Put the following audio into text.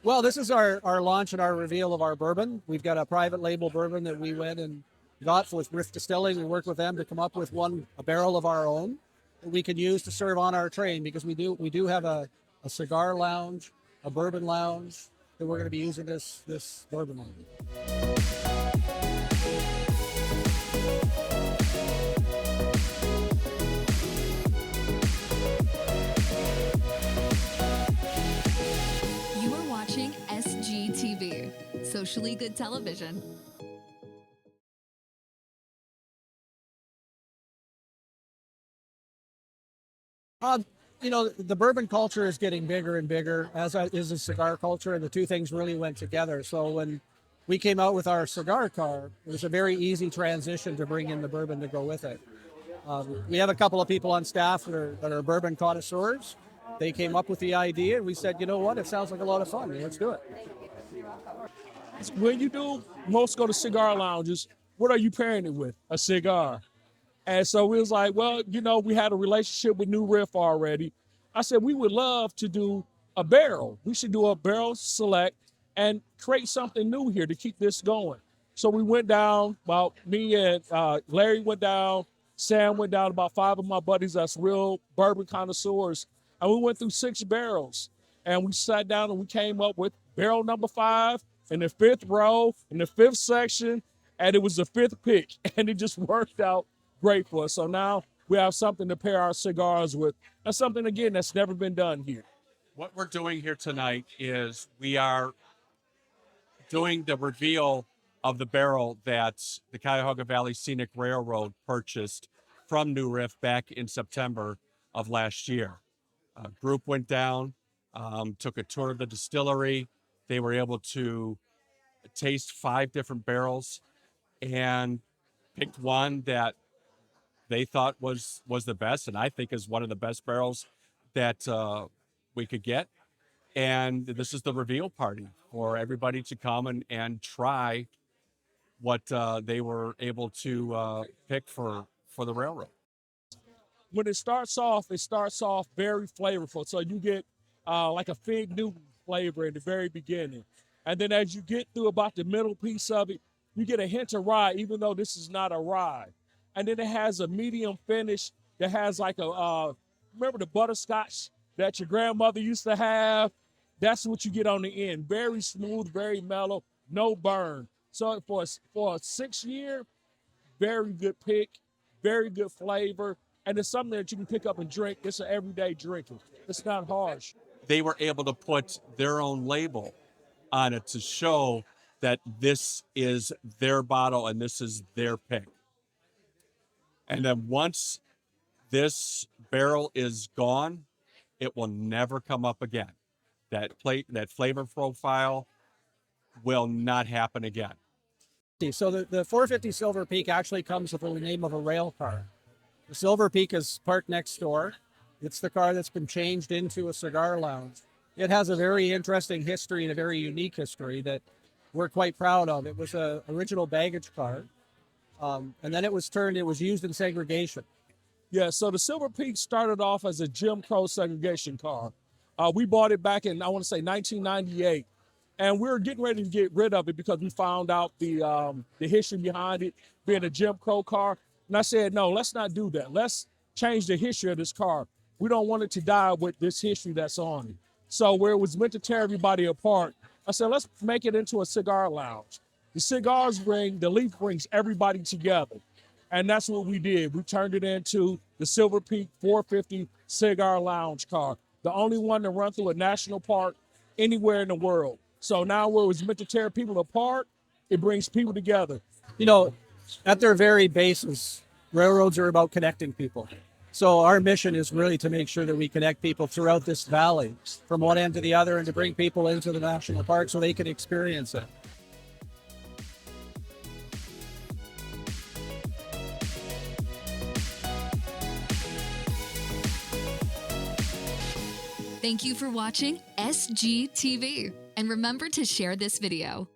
Well, this is our launch and our reveal of our bourbon. We've got a private label bourbon that we went and got with Riff Distillery. We worked with them to come up with a barrel of our own that we can use to serve on our train, because we do have a cigar lounge, a bourbon lounge that we're going to be using this bourbon on. You are watching SGTV, Socially Good Television. The bourbon culture is getting bigger and bigger, as is the cigar culture, and the two things really went together. So when we came out with our cigar car, it was a very easy transition to bring in the bourbon to go with it. We have a couple of people on staff that are bourbon connoisseurs. They came up with the idea, and we said, you know what, it sounds like a lot of fun. Let's do it. When you do most go to cigar lounges, what are you pairing it with? A cigar. And so we was like, well, we had a relationship with New Riff already. I said, we would love to do a barrel. We should do a barrel select and create something new here to keep this going. So we went down, me and Larry went down, Sam went down, about 5 of my buddies that's real bourbon connoisseurs. And we went through 6 barrels. And we sat down and we came up with barrel number 5 in the 5th row, in the 5th section, and it was the 5th pick. And it just worked out great for us. So now we have something to pair our cigars with. That's something, again, that's never been done here. What we're doing here tonight is we are doing the reveal of the barrel that the Cuyahoga Valley Scenic Railroad purchased from New Riff back in September of last year. A group went down, took a tour of the distillery. They were able to taste 5 different barrels and picked one that they thought was the best, and I think is one of the best barrels that we could get. And this is the reveal party for everybody to come and try what they were able to pick for the railroad. When it starts off very flavorful. So you get like a fig Newton flavor in the very beginning. And then as you get through about the middle piece of it, you get a hint of rye, even though this is not a rye. And then it has a medium finish that has like remember the butterscotch that your grandmother used to have? That's what you get on the end. Very smooth, very mellow, no burn. So for a 6-year, very good pick, very good flavor. And it's something that you can pick up and drink. It's an everyday drinking. It's not harsh. They were able to put their own label on it to show that this is their bottle and this is their pick. And then once this barrel is gone, it will never come up again. That flavor profile will not happen again. So the 450 Silver Peak actually comes with the name of a rail car. The Silver Peak is parked next door. It's the car that's been changed into a cigar lounge. It has a very interesting history and a very unique history that we're quite proud of. It was an original baggage car. And then it was used in segregation. Yeah, so the Silver Peak started off as a Jim Crow segregation car. We bought it back in, I want to say, 1998. And we were getting ready to get rid of it because we found out the history behind it being a Jim Crow car. And I said, no, let's not do that. Let's change the history of this car. We don't want it to die with this history that's on it. So where it was meant to tear everybody apart, I said, let's make it into a cigar lounge. The leaf brings everybody together. And that's what we did. We turned it into the Silver Peak 450 Cigar Lounge car, the only one to run through a national park anywhere in the world. So now where it was meant to tear people apart, it brings people together. At their very basis, railroads are about connecting people. So our mission is really to make sure that we connect people throughout this valley from one end to the other and to bring people into the national park so they can experience it. Thank you for watching SGTV. And remember to share this video.